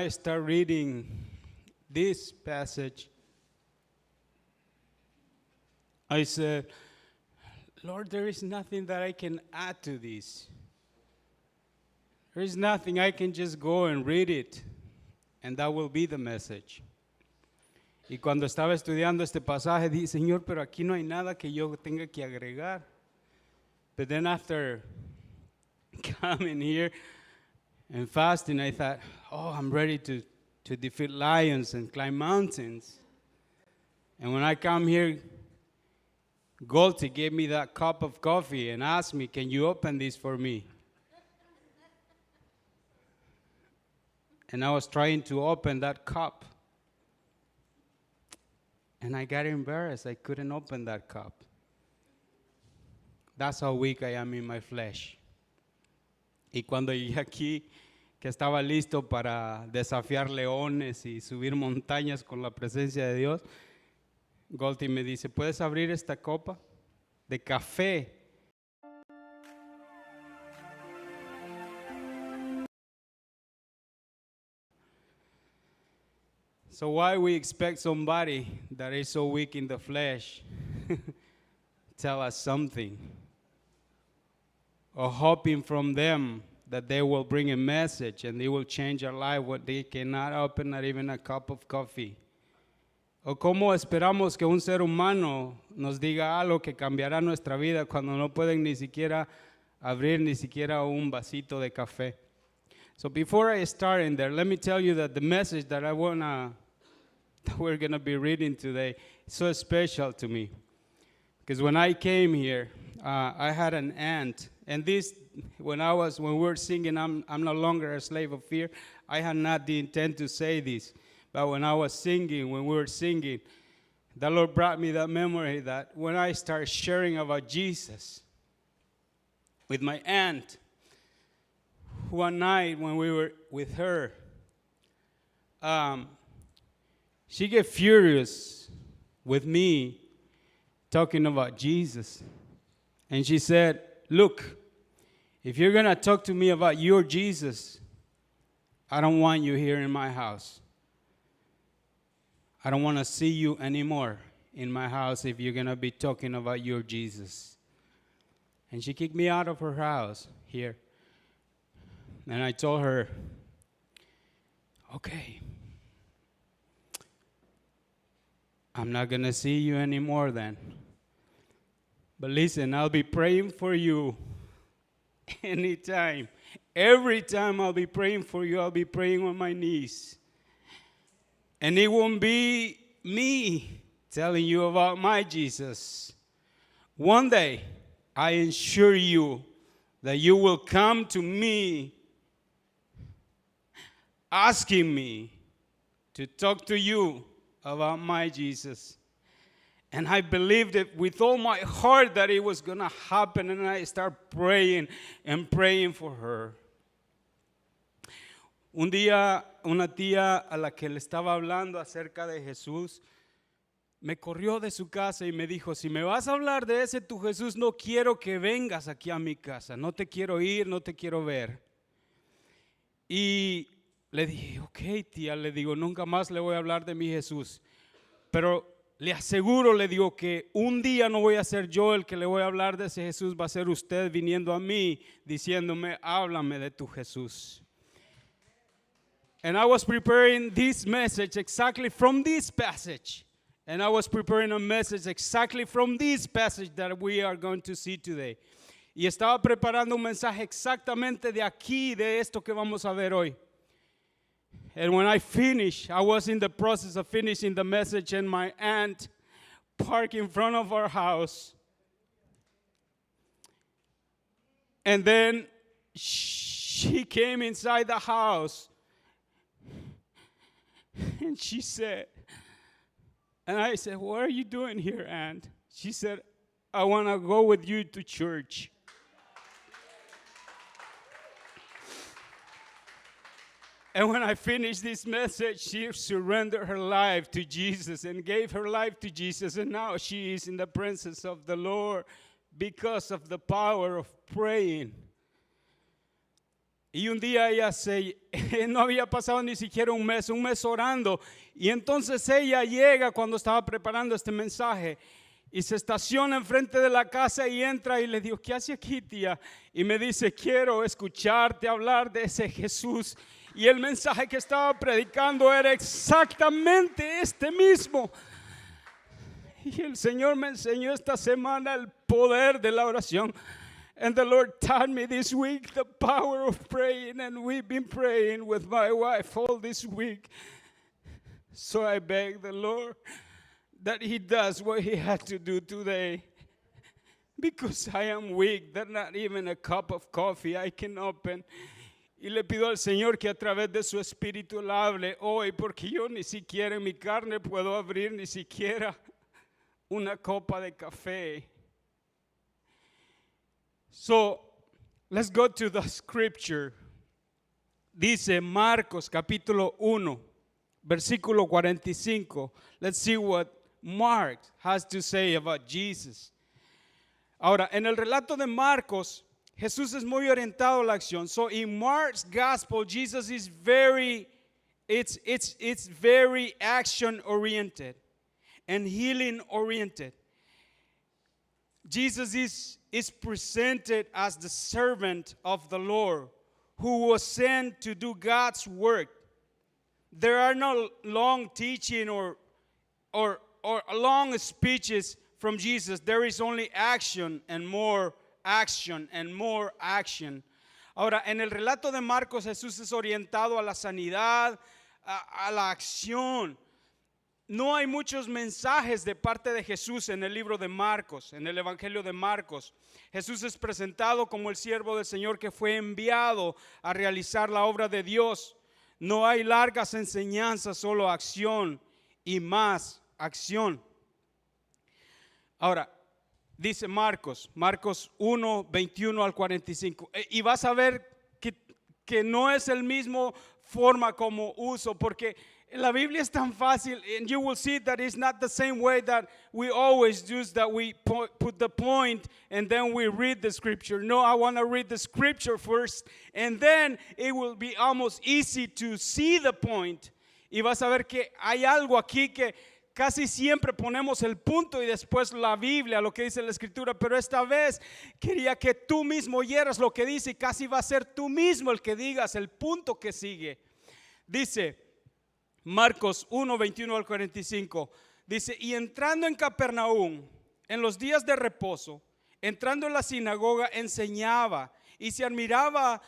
I start reading this passage, I said, Lord, there is nothing that I can add to this. There is nothing. I can just go and read it, and that will be the message. Y cuando estaba estudiando este pasaje, dije, Señor, pero aquí no hay nada que yo tenga que agregar. But then after coming here and fasting, I thought, oh, I'm ready to defeat lions and climb mountains. And when I come here, Goldie gave me that cup of coffee and asked me, can you open this for me? And I was trying to open that cup. And I got embarrassed. I couldn't open that cup. That's how weak I am in my flesh. Y cuando llegué aquí, que estaba listo para desafiar leones y subir montañas con la presencia de Dios, Goldie me dice, ¿puedes abrir esta copa de café? So why we expect somebody that is so weak in the flesh tell us something? Or hoping from them that they will bring a message and they will change our life when they cannot open not even a cup of coffee. O cómo esperamos que un ser humano nos diga algo que cambiará nuestra vida cuando no pueden ni siquiera abrir ni siquiera un vasito de café. So before I start in there, let me tell you that the message that we're going to be reading today is so special to me. Because when I came here, I had an aunt, and this, when we were singing, I'm no longer a slave of fear, I had not the intent to say this. But when we were singing, the Lord brought me that memory that when I started sharing about Jesus with my aunt, one night when we were with her, she get furious with me talking about Jesus. And she said, look, if you're going to talk to me about your Jesus, I don't want you here in my house. I don't want to see you anymore in my house if you're going to be talking about your Jesus. And she kicked me out of her house here. And I told her, okay, I'm not going to see you anymore then. But listen, I'll be praying for you anytime. Every time I'll be praying for you, I'll be praying on my knees. And it won't be me telling you about my Jesus. One day, I assure you that you will come to me asking me to talk to you about my Jesus. And I believed it with all my heart that it was going to happen, and I started praying and praying for her. Un día, una tía a la que le estaba hablando acerca de Jesús, me corrió de su casa y me dijo, si me vas a hablar de ese tu Jesús, no quiero que vengas aquí a mi casa, no te quiero ir, no te quiero ver. Y le dije, ok tía, le digo, nunca más le voy a hablar de mi Jesús, pero le aseguro, le digo, que un día no voy a ser yo el que le voy a hablar de ese Jesús, va a ser usted viniendo a mí diciéndome, háblame de tu Jesús. And I was preparing this message exactly from this passage. And I was preparing a message exactly from this passage that we are going to see today. Y estaba preparando un mensaje exactamente de aquí, de esto que vamos a ver hoy. And when I finished, I was in the process of finishing the message, and my aunt parked in front of our house. And then she came inside the house. And she said, and I said, what are you doing here, aunt? She said, I want to go with you to church. And when I finished this message, she surrendered her life to Jesus and gave her life to Jesus. And now she is in the presence of the Lord because of the power of praying. Y un día ella no había pasado ni siquiera un mes orando. Y entonces ella llega cuando estaba preparando este mensaje y se estaciona enfrente de la casa y entra y le digo, ¿qué hace aquí, tía? Y me dice, quiero escucharte hablar de ese Jesús. Y el mensaje que estaba predicando era exactamente este mismo. Y el Señor me enseñó esta semana el poder de la oración. And the Lord taught me this week the power of praying. And we've been praying with my wife all this week. So I beg the Lord that He does what He had to do today. Because I am weak, that not even a cup of coffee I can open. Y le pido al Señor que a través de su Espíritu le hable hoy, porque yo ni siquiera en mi carne puedo abrir ni siquiera una copa de café. So, let's go to the scripture. Dice Marcos capítulo 1, versículo 45. Let's see what Mark has to say about Jesus. Ahora, en el relato de Marcos, Jesús es muy orientado a la acción. So in Mark's gospel, Jesus is very action oriented and healing oriented. Jesus is presented as the servant of the Lord who was sent to do God's work. There are no long teaching or long speeches from Jesus. There is only action and more action and more action. Ahora, en el relato de Marcos, Jesús es orientado a la sanidad, a la acción. No hay muchos mensajes de parte de Jesús en el libro de Marcos, en el Evangelio de Marcos. Jesús es presentado como el siervo del Señor que fue enviado a realizar la obra de Dios. No hay largas enseñanzas, solo acción y más acción. Ahora, dice Marcos 1, 21 al 45. Y vas a ver que no es el mismo forma como uso, porque la Biblia es tan fácil, and you will see that it's not the same way that we always do, that we put the point and then we read the scripture. No, I want to read the scripture first, and then it will be almost easy to see the point. Y vas a ver que hay algo aquí que casi siempre ponemos el punto y después la Biblia, lo que dice la Escritura, pero esta vez quería que tú mismo oyeras lo que dice y casi va a ser tú mismo el que digas el punto que sigue. Dice Marcos 1, 21 al 45, dice, y entrando en Capernaum, en los días de reposo, entrando en la sinagoga, enseñaba, y se admiraban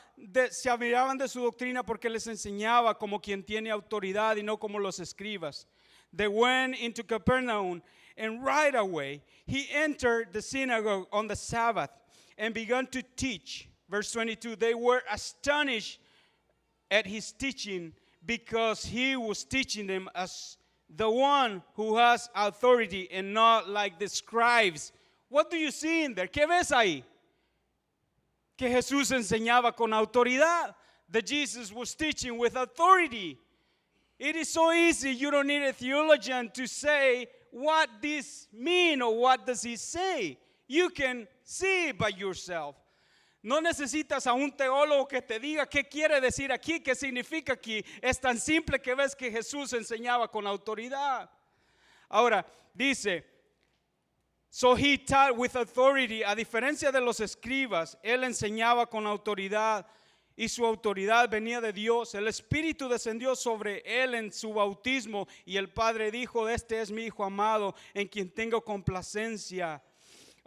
de su doctrina porque les enseñaba como quien tiene autoridad y no como los escribas. They went into Capernaum, and right away he entered the synagogue on the Sabbath and began to teach. Verse 22, they were astonished at his teaching, because he was teaching them as the one who has authority and not like the scribes. What do you see in there? ¿Qué ves ahí? Que Jesús enseñaba con autoridad. That Jesus was teaching with authority. It is so easy, you don't need a theologian to say what this means or what does he say. You can see it by yourself. No necesitas a un teólogo que te diga qué quiere decir aquí, qué significa aquí. Es tan simple que ves que Jesús enseñaba con autoridad. Ahora, dice, so he taught with authority. A diferencia de los escribas, él enseñaba con autoridad y su autoridad venía de Dios. El Espíritu descendió sobre él en su bautismo y el Padre dijo, este es mi Hijo amado en quien tengo complacencia.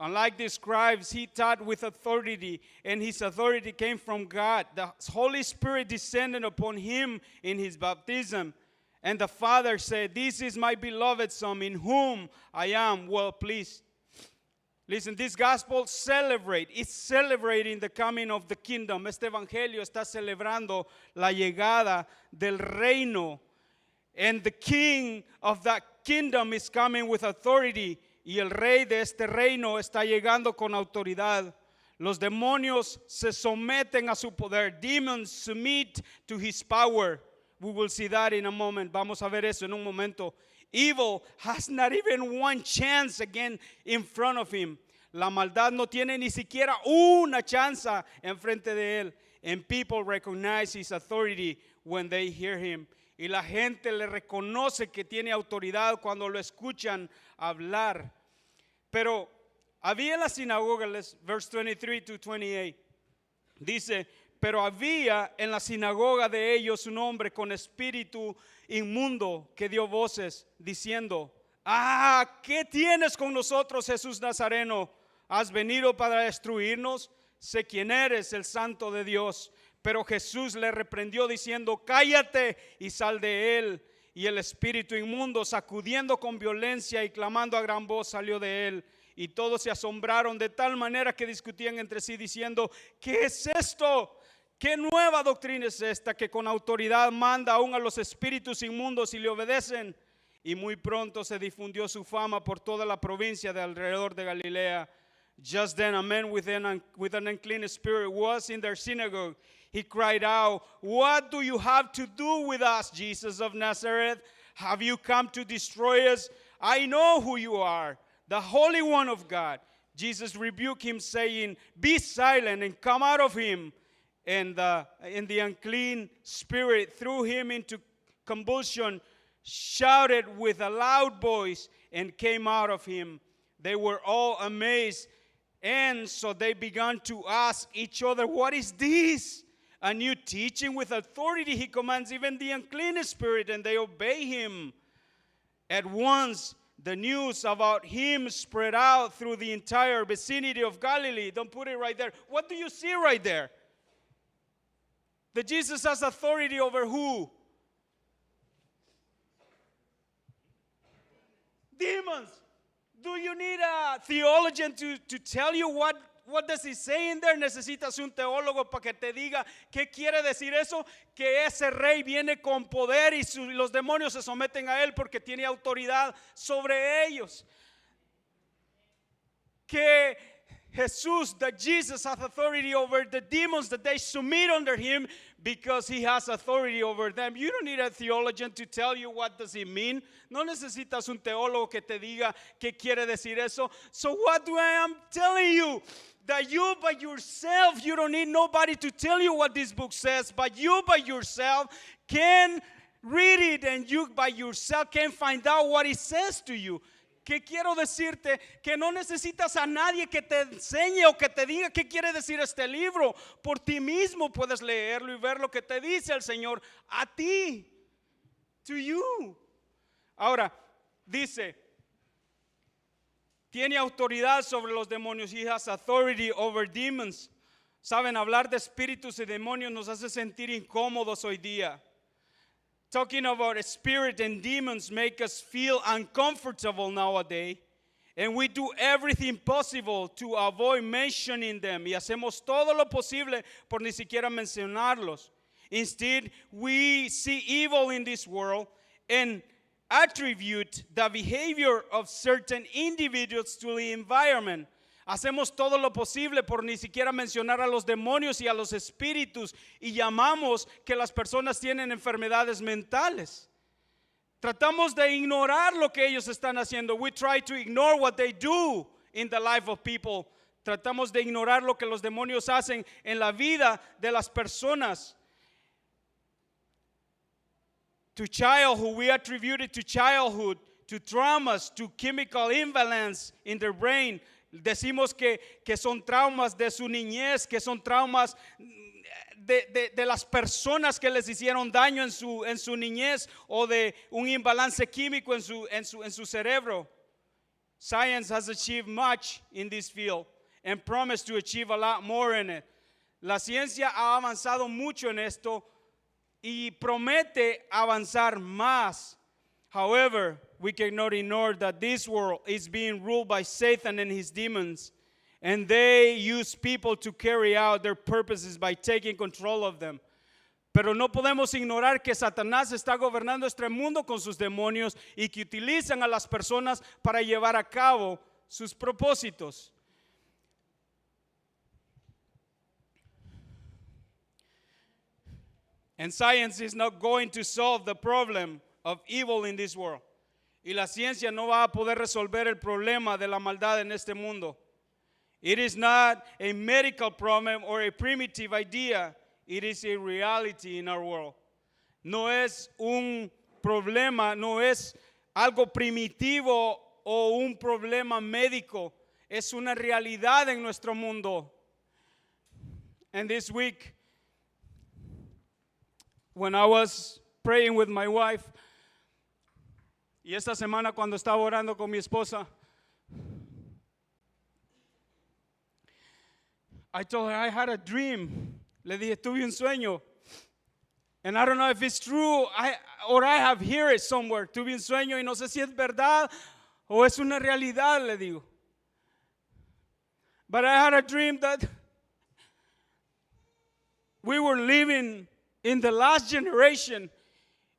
Unlike the scribes, he taught with authority, and his authority came from God. The Holy Spirit descended upon him in his baptism. And the Father said, this is my beloved Son, in whom I am well pleased. Listen, this gospel is celebrating the coming of the kingdom. Este evangelio está celebrando la llegada del reino. And the king of that kingdom is coming with authority. Y el rey de este reino está llegando con autoridad. Los demonios se someten a su poder. Demons submit to his power. We will see that in a moment. Vamos a ver eso en un momento. Evil has not even one chance again in front of him. La maldad no tiene ni siquiera una chance en frente de él. And people recognize his authority when they hear him. Y la gente le reconoce que tiene autoridad cuando lo escuchan hablar. Pero había en la sinagoga, verse 23 to 28, dice, pero había en la sinagoga de ellos un hombre con espíritu inmundo que dio voces diciendo, ¿qué tienes con nosotros, Jesús Nazareno? ¿Has venido para destruirnos? Sé quién eres, el Santo de Dios. Pero Jesús le reprendió diciendo, cállate y sal de él. Y el espíritu inmundo, sacudiendo con violencia y clamando a gran voz, salió de él. Y todos se asombraron de tal manera que discutían entre sí diciendo, ¿qué es esto? ¿Qué nueva doctrina es esta que con autoridad manda aún a los espíritus inmundos y le obedecen? Y muy pronto se difundió su fama por toda la provincia de alrededor de Galilea. Just then a man with an unclean spirit was in their synagogue. He cried out, what do you have to do with us, Jesus of Nazareth? Have you come to destroy us? I know who you are, the Holy One of God. Jesus rebuked him, saying, be silent and come out of him. And the unclean spirit threw him into convulsion, shouted with a loud voice, and came out of him. They were all amazed. And so they began to ask each other, what is this? A new teaching with authority. He commands even the unclean spirit, and they obey him. At once, the news about him spread out through the entire vicinity of Galilee. Don't put it right there. What do you see right there? That Jesus has authority over who? Demons. Do you need a theologian to tell you what does he say in there? Necesitas un teólogo para que te diga qué quiere decir eso, que ese rey viene con poder y los demonios se someten a él porque tiene autoridad sobre ellos. Que Jesús, that Jesus has authority over the demons, that they submit under him because he has authority over them. You don't need a theologian to tell you what does it mean. No necesitas un teólogo que te diga qué quiere decir eso. So what do I am telling you? That you by yourself, you don't need nobody to tell you what this book says, but you by yourself can read it and you by yourself can find out what it says to you. Que quiero decirte que no necesitas a nadie que te enseñe o que te diga qué quiere decir este libro. Por ti mismo puedes leerlo y ver lo que te dice el Señor a ti. To you. Ahora, dice, tiene autoridad sobre los demonios. He has authority over demons. Saben, hablar de espíritus y demonios nos hace sentir incómodos hoy día. Talking about a spirit and demons make us feel uncomfortable nowadays. And we do everything possible to avoid mentioning them. Y hacemos todo lo posible por ni siquiera mencionarlos. Instead, we see evil in this world and attribute the behavior of certain individuals to the environment. Hacemos todo lo posible por ni siquiera mencionar a los demonios y a los espíritus y llamamos que las personas tienen enfermedades mentales. Tratamos de ignorar lo que ellos están haciendo. We try to ignore what they do in the life of people. Tratamos de ignorar lo que los demonios hacen en la vida de las personas. To childhood, we attribute it to childhood, to traumas, to chemical imbalance in their brain. Decimos que son traumas de su niñez, que son traumas de las personas que les hicieron daño en su niñez o de un imbalance químico en su cerebro. Science has achieved much in this field and promised to achieve a lot more in it. La ciencia ha avanzado mucho en esto y promete avanzar más. However, we cannot ignore that this world is being ruled by Satan and his demons, and they use people to carry out their purposes by taking control of them. Pero no podemos ignorar que Satanás está gobernando este mundo con sus demonios y que utilizan a las personas para llevar a cabo sus propósitos. And science is not going to solve the problem of evil in this world. Y la ciencia no va a poder resolver el problema de la maldad en este mundo. It is not a medical problem or a primitive idea. It is a reality in our world. No es un problema, no es algo primitivo o un problema médico. Es una realidad en nuestro mundo. And this week, when I was praying with my wife, y esta semana cuando estaba orando con mi esposa, I told her I had a dream. Le dije, tuve un sueño. And I don't know if it's true or I have heard it somewhere. Tuve un sueño y no sé si es verdad o es una realidad, le digo. But I had a dream that we were living in the last generation.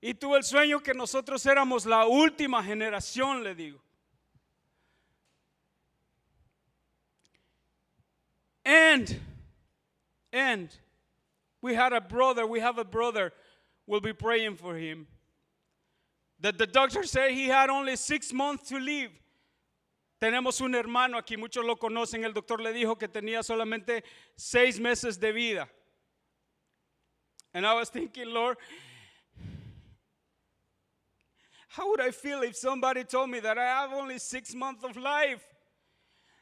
Y tuve el sueño que nosotros éramos la última generación, le digo. And we have a brother, we'll be praying for him. That the doctor said he had only 6 months to live. Tenemos un hermano aquí, muchos lo conocen, el doctor le dijo que tenía solamente 6 meses de vida. And I was thinking, Lord, how would I feel if somebody told me that I have only 6 months of life?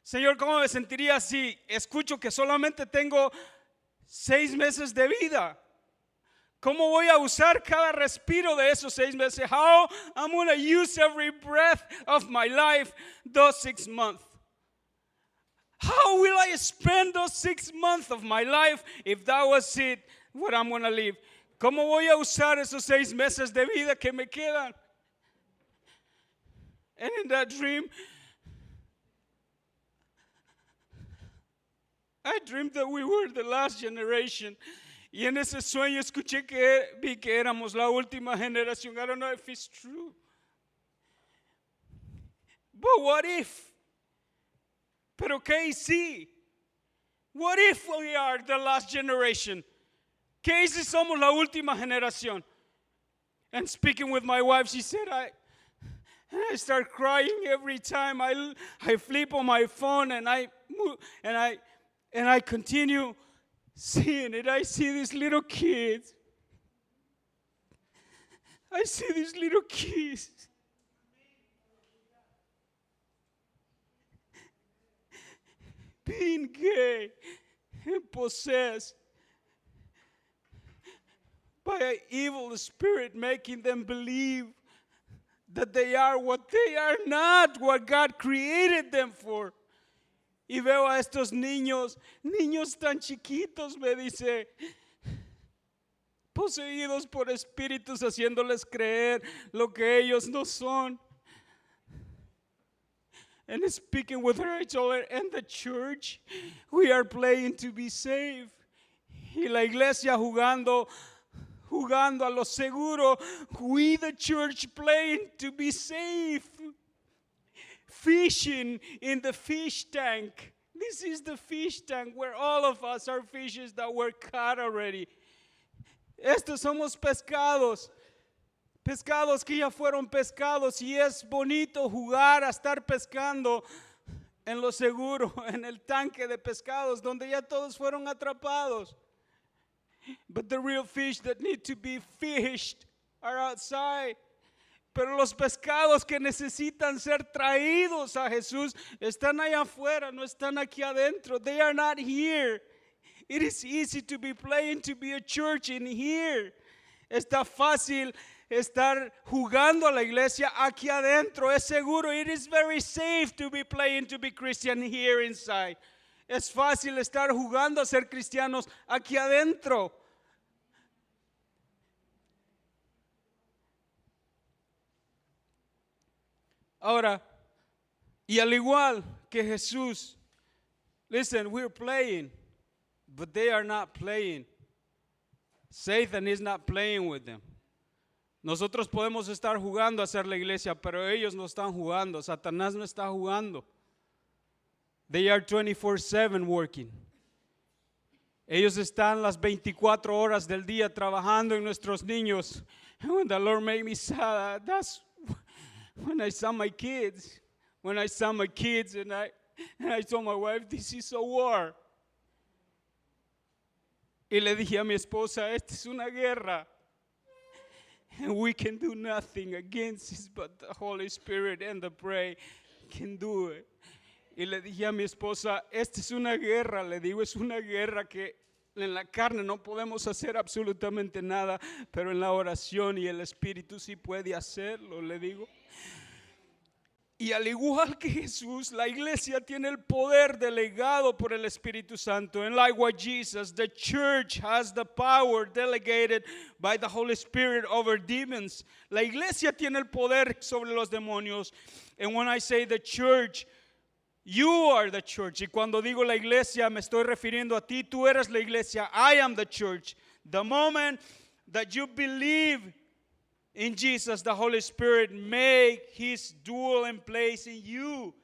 Señor, ¿cómo me sentiría si escucho que solamente tengo 6 meses de vida? ¿Cómo voy a usar cada respiro de esos 6 meses? How I'm going to use every breath of my life those 6 months? How will I spend those 6 months of my life if that was it, what I'm going to live? ¿Cómo voy a usar esos 6 meses de vida que me quedan? And in that dream, I dreamed that we were the last generation. Y en ese sueño escuché vi que éramos la última generación. I don't know if it's true. But what if? Pero qué y si? What if we are the last generation? ¿Qué y si somos la última generación? And speaking with my wife, she said, I start crying every time I flip on my phone and I move, and I continue seeing it. I see these little kids. I see these little kids. Being gay and possessed by an evil spirit, making them believe that they are what they are not, what God created them for. Y veo a estos niños tan chiquitos, me dice, poseídos por espíritus, haciéndoles creer lo que ellos no son. And speaking with her, I told her, and the church, we are playing to be saved. Y la iglesia jugando a lo seguro. We, the church, playing to be safe. Fishing in the fish tank. This is the fish tank where all of us are fishes that were caught already. Estos somos pescados que ya fueron pescados, y es bonito jugar a estar pescando en lo seguro, en el tanque de pescados donde ya todos fueron atrapados. But the real fish that need to be fished are outside. Pero los pescados que necesitan ser traídos a Jesús están allá afuera, no están aquí adentro. They are not here. It is easy to be playing to be a church in here. Está fácil estar jugando a la iglesia aquí adentro. Es seguro. It is very safe to be playing to be Christian here inside. Es fácil estar jugando a ser cristianos aquí adentro. Ahora, y al igual que Jesús, listen, we're playing, but they are not playing. Satan is not playing with them. Nosotros podemos estar jugando a hacer la iglesia, pero ellos no están jugando. Satanás no está jugando. They are 24/7 working. Ellos están las 24 horas del día trabajando en nuestros niños. And when the Lord made me sad, that's when I saw my kids. When I saw my kids and I told my wife, this is a war. Y le dije a mi esposa, esta es una guerra. And we can do nothing against it, but the Holy Spirit and the pray can do it. Y le dije a mi esposa, esta es una guerra, le digo, es una guerra que en la carne no podemos hacer absolutamente nada, pero en la oración y el Espíritu sí puede hacerlo, le digo. Y al igual que Jesús, la iglesia tiene el poder delegado por el Espíritu Santo. And like what Jesus, the church has the power delegated by the Holy Spirit over demons. La iglesia tiene el poder sobre los demonios. And when I say the church, you are the church. Y cuando digo la iglesia, me estoy refiriendo a ti. Tú eres la iglesia. I am the church. The moment that you believe in Jesus, the Holy Spirit make His dwelling place in you.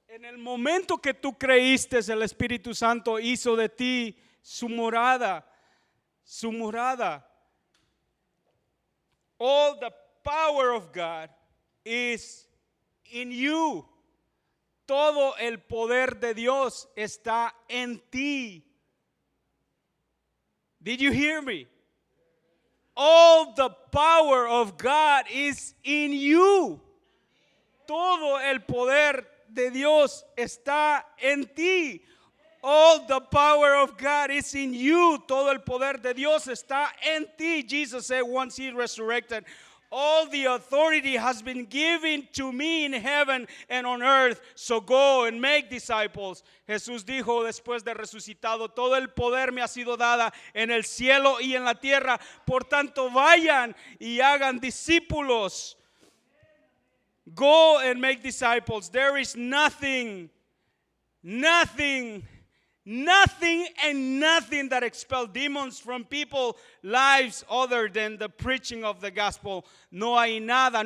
En el momento que tú creíste, el Espíritu Santo hizo de ti su morada, su morada. All the power of God is in you. Todo el poder de Dios está en ti. Did you hear me? All the power of God is in you. Todo el poder de Dios está en ti. All the power of God is in you. Todo el poder de Dios está en ti. Jesus said once He resurrected, all the authority has been given to me in heaven and on earth. So go and make disciples. Jesús dijo después de resucitado, todo el poder me ha sido dada en el cielo y en la tierra. Por tanto, vayan y hagan discípulos. Go and make disciples. There is nothing and nothing that expel demons from people's lives other than the preaching of the gospel. No hay nada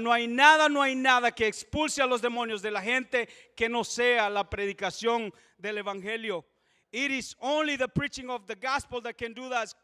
que expulse a los demonios de la gente que no sea la predicación del evangelio. It is only the preaching of the gospel that can do that.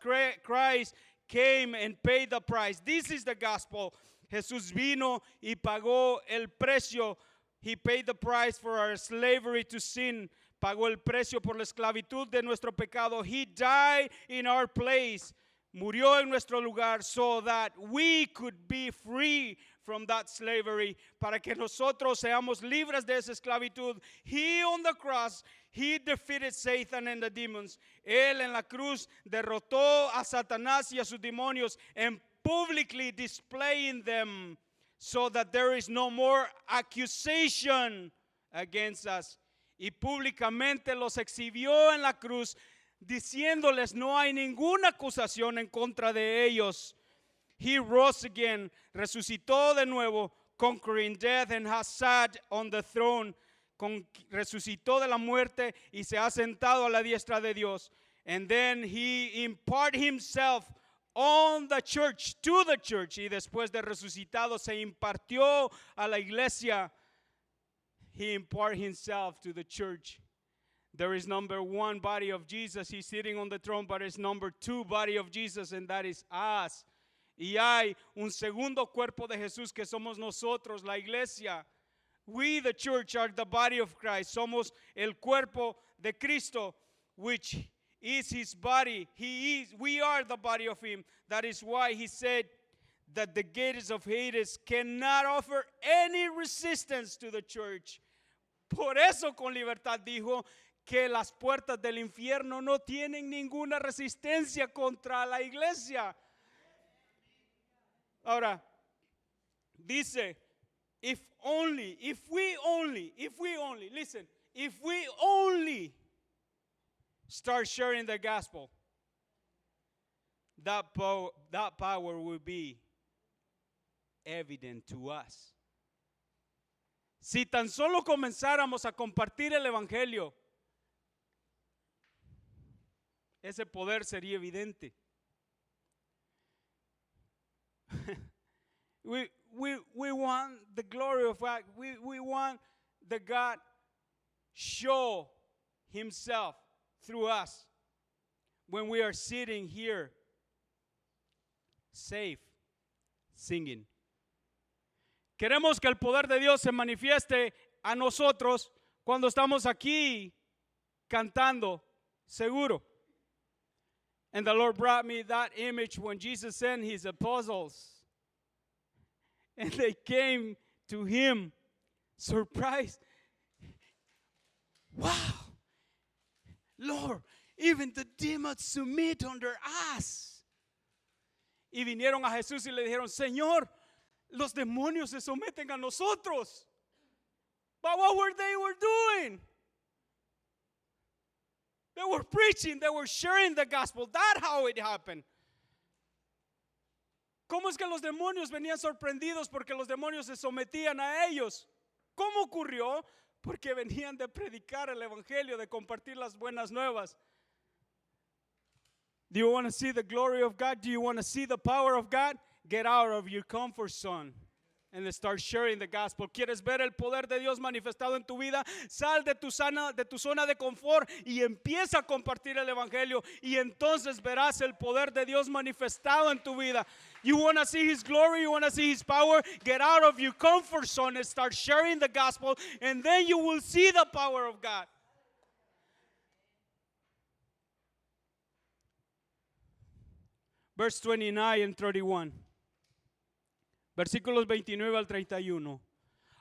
Christ came and paid the price. This is the gospel. Jesús vino y pagó el precio. He paid the price for our slavery to sin. Pagó el precio por la esclavitud de nuestro pecado. He died in our place. Murió en nuestro lugar so that we could be free from that slavery. Para que nosotros seamos libres de esa esclavitud. He on the cross, He defeated Satan and the demons. Él en la cruz derrotó a Satanás y a sus demonios and publicly displaying them so that there is no more accusation against us. Y públicamente los exhibió en la cruz, diciéndoles no hay ninguna acusación en contra de ellos. He rose again, resucitó de nuevo, conquering death, and has sat on the throne. Resucitó de la muerte y se ha sentado a la diestra de Dios. And then He imparted Himself on the church, to the church. Y después de resucitado se impartió a la iglesia. He imparted Himself to the church. There is number one body of Jesus. He's sitting on the throne, but it's number two body of Jesus, and that is us. Y hay un segundo cuerpo de Jesús que somos nosotros, la iglesia. We, the church, are the body of Christ. Somos el cuerpo de Cristo, which is His body. We are the body of Him. That is why He said that the gates of Hades cannot offer any resistance to the church. Por eso con libertad dijo que las puertas del infierno no tienen ninguna resistencia contra la iglesia. Ahora, dice, if we only start sharing the gospel, that power will be evident to us. Si tan solo comenzáramos a compartir el evangelio, ese poder sería evidente. We want the glory of God. We want the God show Himself through us when we are sitting here safe, singing. Queremos que el poder de Dios se manifieste a nosotros cuando estamos aquí cantando seguro. And the Lord brought me that image when Jesus sent his apostles. And they came to him surprised. Wow, Lord, even the demons submit under us. Y vinieron a Jesús y le dijeron, Señor, los demonios se someten a nosotros. But what were they doing? They were preaching, they were sharing the gospel. That's how it happened. ¿Cómo es que los demonios venían sorprendidos porque los demonios se sometían a ellos? ¿Cómo ocurrió? Porque venían de predicar el evangelio, de compartir las buenas nuevas. Do you want to see the glory of God? Do you want to see the power of God? Get out of your comfort zone and start sharing the gospel. ¿Quieres ver el poder de Dios manifestado en tu vida? Sal de tu zona de confort y empieza a compartir el evangelio, y entonces verás el poder de Dios manifestado en tu vida. You want to see his glory, you want to see his power? Get out of your comfort zone and start sharing the gospel, and then you will see the power of God. Verse 29 and 31. Versículos 29 al 31.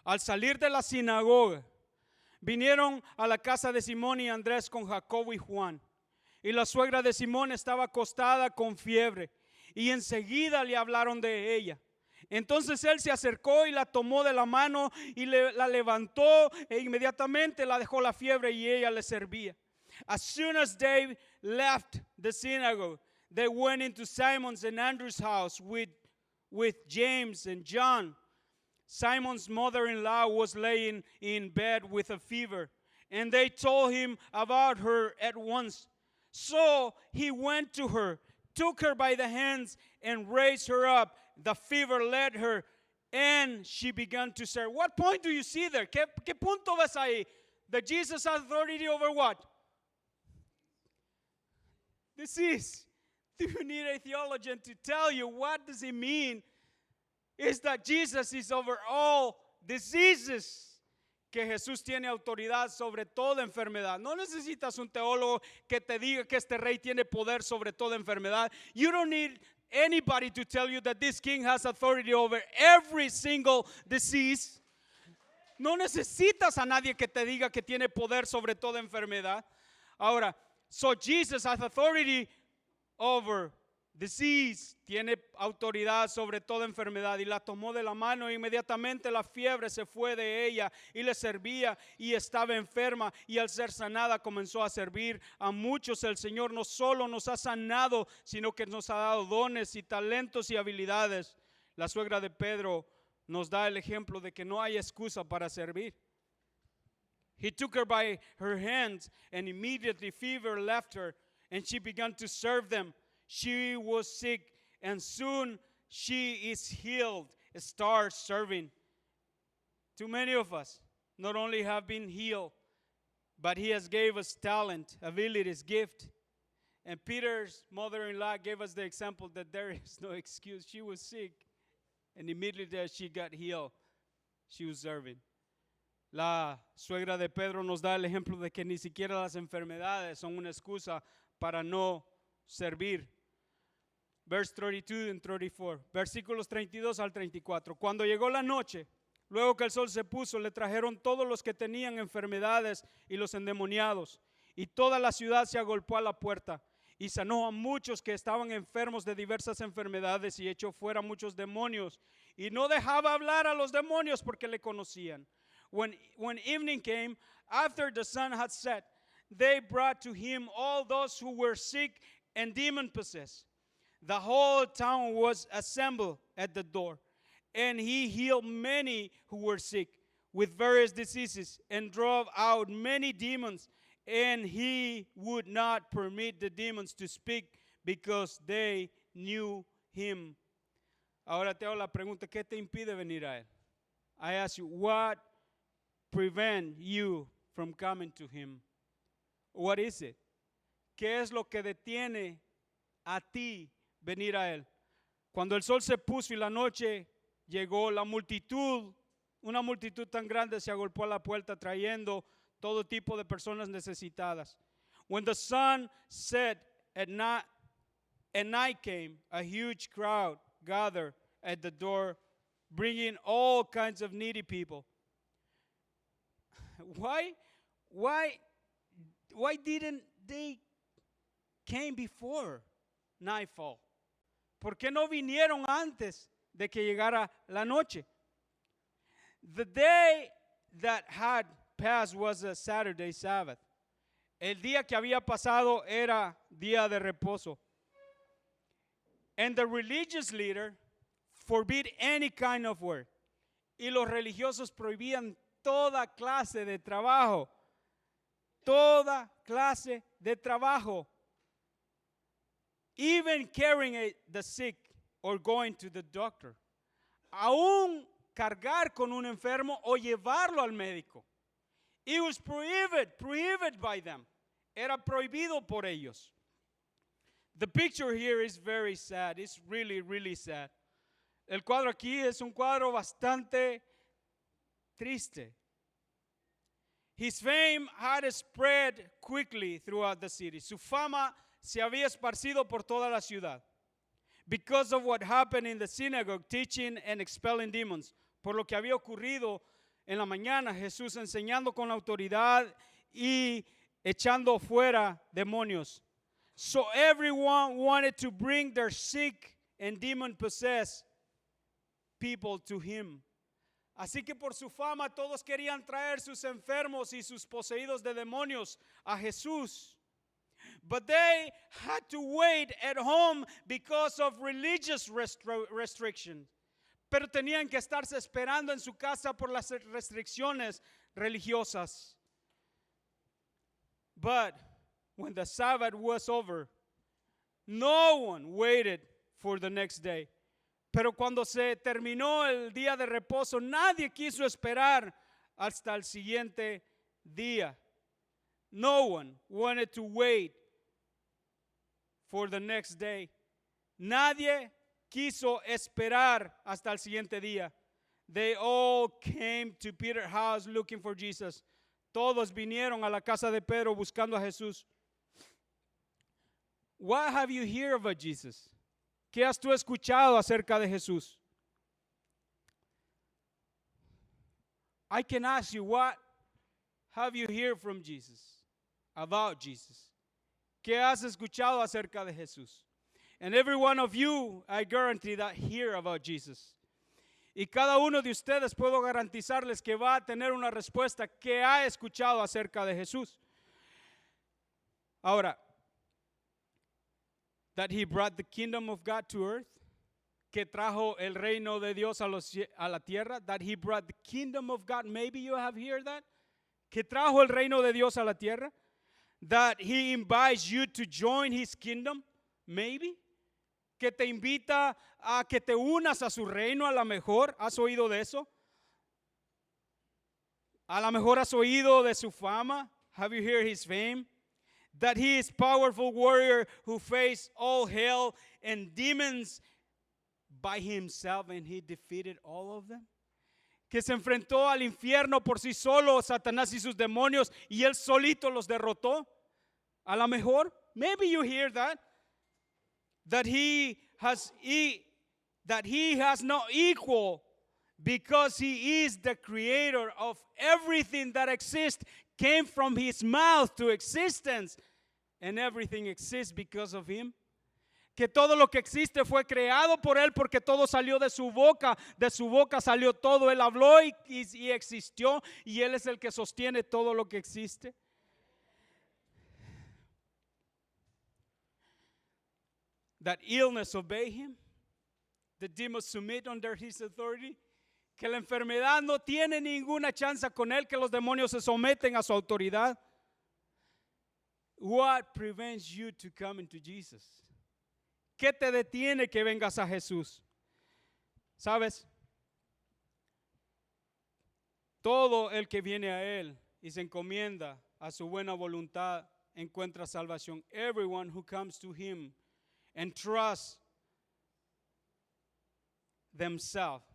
Al salir de la sinagoga, vinieron a la casa de Simón y Andrés con Jacobo y Juan. Y la suegra de Simón estaba acostada con fiebre, y enseguida le hablaron de ella. Entonces él se acercó y la tomó de la mano y la levantó, e inmediatamente la dejó la fiebre y ella le servía. As soon as they left the synagogue, they went into Simon's and Andrew's house with James and John. Simon's mother-in-law was laying in bed with a fever, and they told him about her at once. So he went to her, took her by the hands, and raised her up. The fever left her, and she began to serve. What point do you see there? ¿Qué punto ves ahí? That Jesus has authority over what? Disease. Do you need a theologian to tell you what does it mean? Is that Jesus is over all diseases. Que Jesús tiene autoridad sobre toda enfermedad. No necesitas un teólogo que te diga que este rey tiene poder sobre toda enfermedad. You don't need anybody to tell you that this king has authority over every single disease. No necesitas a nadie que te diga que tiene poder sobre toda enfermedad. Ahora, so Jesus has authority over disease, tiene autoridad sobre toda enfermedad, y la tomó de la mano e inmediatamente la fiebre se fue de ella y le servía, y estaba enferma, y al ser sanada comenzó a servir a muchos. El Señor no solo nos ha sanado, sino que nos ha dado dones y talentos y habilidades. La suegra de Pedro nos da el ejemplo de que no hay excusa para servir. He took her by her hands, and immediately fever left her, and she began to serve them. She was sick, and soon she is healed. Start serving. Too many of us not only have been healed, but he has gave us talent, abilities, gift. And Peter's mother-in-law gave us the example that there is no excuse. She was sick, and immediately as she got healed, she was serving. La suegra de Pedro nos da el ejemplo de que ni siquiera las enfermedades son una excusa para no servir. Verse 32 and 34, versículos 32 al 34. Cuando llegó la noche, luego que el sol se puso, le trajeron todos los que tenían enfermedades y los endemoniados, y toda la ciudad se agolpó a la puerta, y sanó a muchos que estaban enfermos de diversas enfermedades, y echó fuera muchos demonios, y no dejaba hablar a los demonios porque le conocían. When evening came, after the sun had set, they brought to him all those who were sick and demon-possessed. The whole town was assembled at the door, and he healed many who were sick with various diseases and drove out many demons, and he would not permit the demons to speak because they knew him. Ahora te hago la pregunta, ¿qué te impide venir a él? I ask you, what prevent you from coming to him? What is it? ¿Qué es lo que detiene a ti venir a él? Cuando el sol se puso y la noche llegó, la multitud, una multitud tan grande se agolpó a la puerta trayendo todo tipo de personas necesitadas. When the sun set at night, and night came, a huge crowd gathered at the door, bringing all kinds of needy people. Why didn't they came before nightfall? ¿Por qué no vinieron antes de que llegara la noche? The day that had passed was a Saturday Sabbath. El día que había pasado era día de reposo. And the religious leader forbid any kind of work. Y los religiosos prohibían toda clase de trabajo. Toda clase de trabajo. Even carrying the sick or going to the doctor. Aún cargar con un enfermo o llevarlo al médico. It was prohibited by them. Era prohibido por ellos. The picture here is very sad. It's really, really sad. El cuadro aquí es un cuadro bastante triste. His fame had spread quickly throughout the city. Su fama se había esparcido por toda la ciudad. Because of what happened in the synagogue, teaching and expelling demons. Por lo que había ocurrido en la mañana, Jesús enseñando con autoridad y echando fuera demonios. So everyone wanted to bring their sick and demon-possessed people to him. Así que por su fama todos querían traer sus enfermos y sus poseídos de demonios a Jesús. But they had to wait at home because of religious restrictions. Pero tenían que estarse esperando en su casa por las restricciones religiosas. But when the Sabbath was over, no one waited for the next day. Pero cuando se terminó el día de reposo, nadie quiso esperar hasta el siguiente día. No one wanted to wait for the next day. Nadie quiso esperar hasta el siguiente día. They all came to Peter's house looking for Jesus. Todos vinieron a la casa de Pedro buscando a Jesús. What have you heard about Jesus? ¿Qué has tú escuchado acerca de Jesús? I can ask you, what have you heard from Jesus? About Jesus. ¿Qué has escuchado acerca de Jesús? And every one of you, I guarantee that hear about Jesus. Y cada uno de ustedes puedo garantizarles que va a tener una respuesta que ha escuchado acerca de Jesús. Ahora, that he brought the kingdom of God to earth, que trajo el reino de Dios a la tierra, that he brought the kingdom of God, maybe you have heard that, que trajo el reino de Dios a la tierra, that he invites you to join his kingdom, maybe, que te invita a que te unas a su reino, a lo mejor, ¿has oído de eso? A lo mejor has oído de su fama, have you heard his fame? That he is powerful warrior who faced all hell and demons by himself and he defeated all of them. Que se enfrentó al infierno por sí solo, Satanás y sus demonios, y él solito los derrotó. A lo mejor, maybe you hear that. That he has no equal because he is the creator of everything that exists, came from his mouth to existence, and everything exists because of him. Que todo lo que existe fue creado por él porque todo salió de su boca salió todo, él habló y existió, y él es el que sostiene todo lo que existe. That illness obey him, the demons submit under his authority, que la enfermedad no tiene ninguna chance con él, que los demonios se someten a su autoridad. What prevents you to come into Jesus? ¿Qué te detiene que vengas a Jesús? ¿Sabes? Todo el que viene a él y se encomienda a su buena voluntad encuentra salvación. Everyone who comes to him and trusts themselves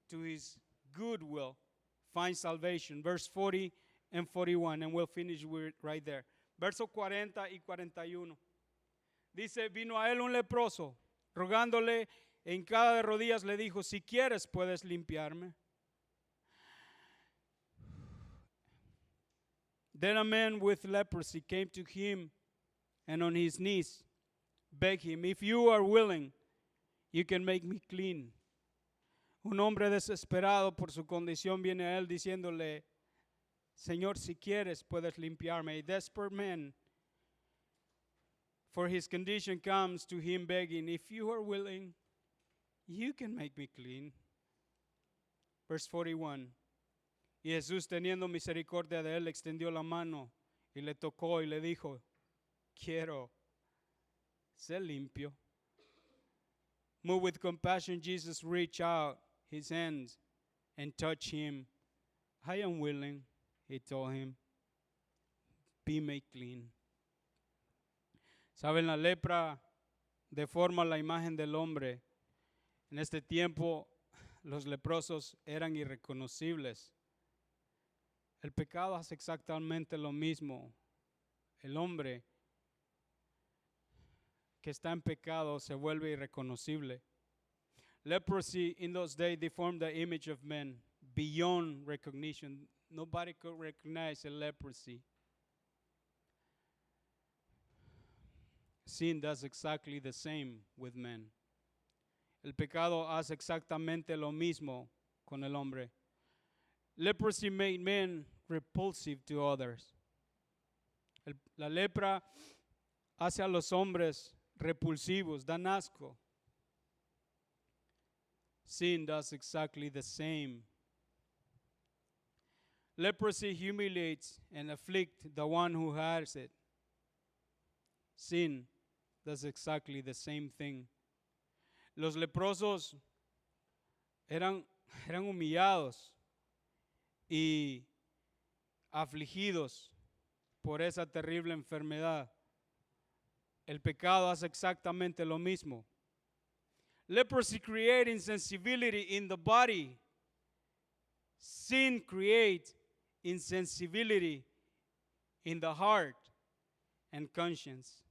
to his good will finds salvation. Verse 40 and 41, and we'll finish with right there. versos 40 y 41. Dice, vino a él un leproso, rogándole en cada de rodillas, le dijo, si quieres puedes limpiarme. Then a man with leprosy came to him and on his knees begged him, if you are willing, you can make me clean. Un hombre desesperado por su condición viene a él diciéndole, Señor, si quieres puedes limpiarme. A desperate man for his condition comes to him begging, if you are willing, you can make me clean. Verse 41. Y Jesús, teniendo misericordia de él, extendió la mano y le tocó y le dijo, quiero ser limpio. Moved with compassion, Jesus reached out his hands and touched him. I am willing, he told him, be made clean. Saben, la lepra deforma la imagen del hombre. En este tiempo, los leprosos eran irreconocibles. El pecado hace exactamente lo mismo. El hombre que está en pecado se vuelve irreconocible. Leprosy in those days deformed the image of men beyond recognition. Nobody could recognize a leprosy. Sin does exactly the same with men. El pecado hace exactamente lo mismo con el hombre. Leprosy made men repulsive to others. La lepra hace a los hombres repulsivos, dan asco. Sin does exactly the same. Leprosy humiliates and afflicts the one who has it. Sin does exactly the same thing. Los leprosos eran humillados y afligidos por esa terrible enfermedad. El pecado hace exactamente lo mismo. Leprosy creates insensibility in the body. Sin creates insensibility in the heart and conscience.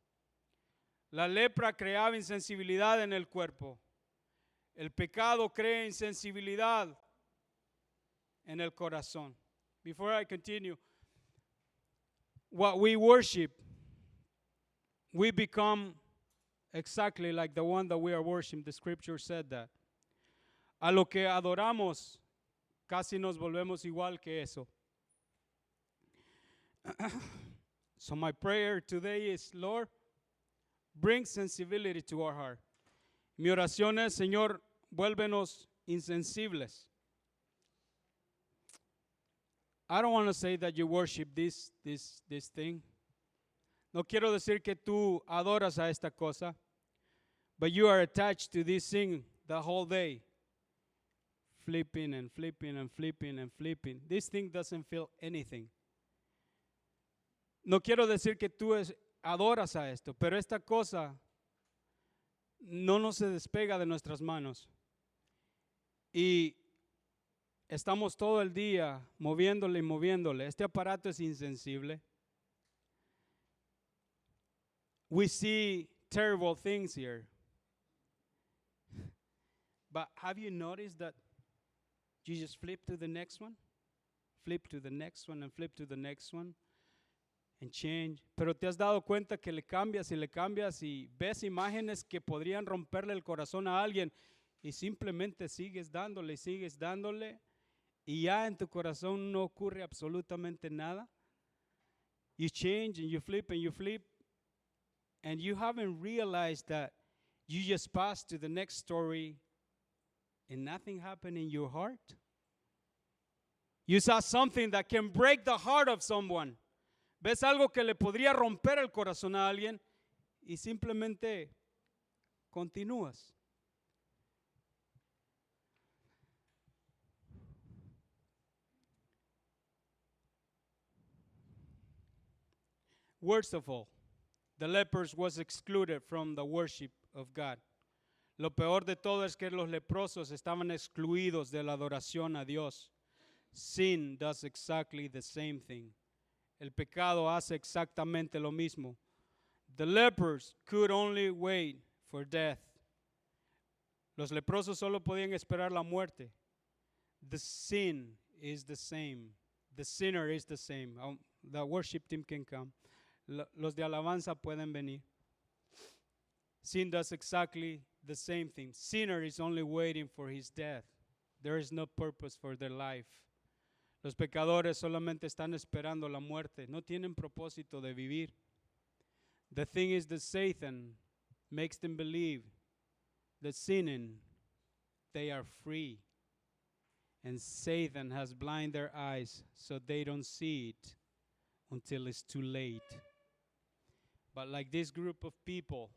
La lepra creaba insensibilidad en el cuerpo. El pecado crea insensibilidad en el corazón. Before I continue, what we worship, we become exactly like the one that we are worshiping. The scripture said that. A lo que adoramos, casi nos volvemos igual que eso. So my prayer today is, Lord, bring sensibility to our heart. Mi oración es, Señor, vuélvenos insensibles. I don't want to say that you worship this thing. No quiero decir que tú adoras a esta cosa, but you are attached to this thing the whole day. Flipping and flipping and flipping and flipping. This thing doesn't feel anything. No quiero decir que tú adoras a esto, pero esta cosa no se despega de nuestras manos. Y estamos todo el día moviéndole y moviéndole. Este aparato es insensible. We see terrible things here. But have you noticed that you just flip to the next one? Flip to the next one and flip to the next one and change. Pero te has dado cuenta que le cambias y ves imágenes que podrían romperle el corazón a alguien y simplemente sigues dándole y ya en tu corazón no ocurre absolutamente nada. You change and you flip and you haven't realized that you just passed to the next story and nothing happened in your heart. You saw something that can break the heart of someone. Ves algo que le podría romper el corazón a alguien y simplemente continúas. Worst of all, the lepers was excluded from the worship of God. Lo peor de todo es que los leprosos estaban excluidos de la adoración a Dios. Sin does exactly the same thing. El pecado hace exactamente lo mismo. The lepers could only wait for death. Los leprosos solo podían esperar la muerte. The sin is the same. The sinner is the same. The worship team can come. Los de alabanza pueden venir. Sin does exactly the same thing. Sinner is only waiting for his death. There is no purpose for their life. Los pecadores solamente están esperando la muerte. No tienen propósito de vivir. The thing is that Satan makes them believe that sinning, they are free. And Satan has blinded their eyes so they don't see it until it's too late. But like this group of people,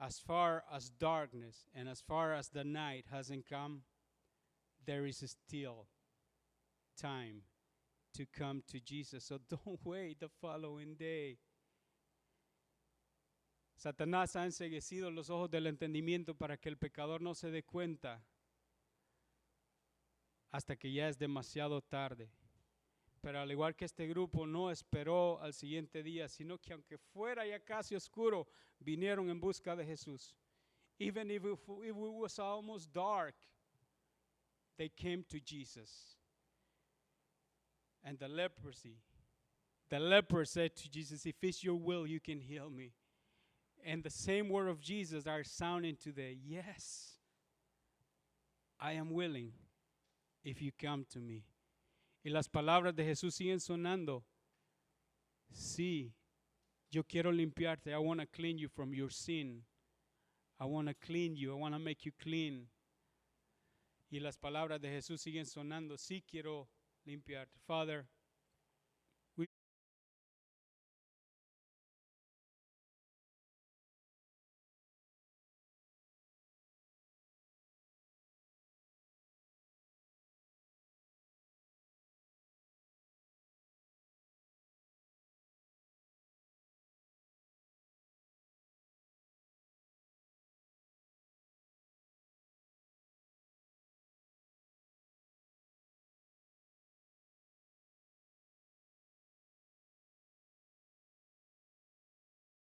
as far as darkness and as far as the night hasn't come, there is still time to come to Jesus. So don't wait the following day. Satanás ha enceguecido los ojos del entendimiento para que el pecador no se dé cuenta hasta que ya es demasiado tarde. Pero al igual que este grupo no esperó al siguiente día, sino que aunque fuera ya casi oscuro, vinieron en busca de Jesús. Even if it was almost dark, they came to Jesus. And the leper said to Jesus, if it's your will, you can heal me. And the same word of Jesus are sounding today. Yes, I am willing if you come to me. Y las palabras de Jesús siguen sonando. Sí, yo quiero limpiarte. I want to clean you from your sin. I want to clean you. I want to make you clean. Y las palabras de Jesús siguen sonando. Sí quiero limpiarte. Father,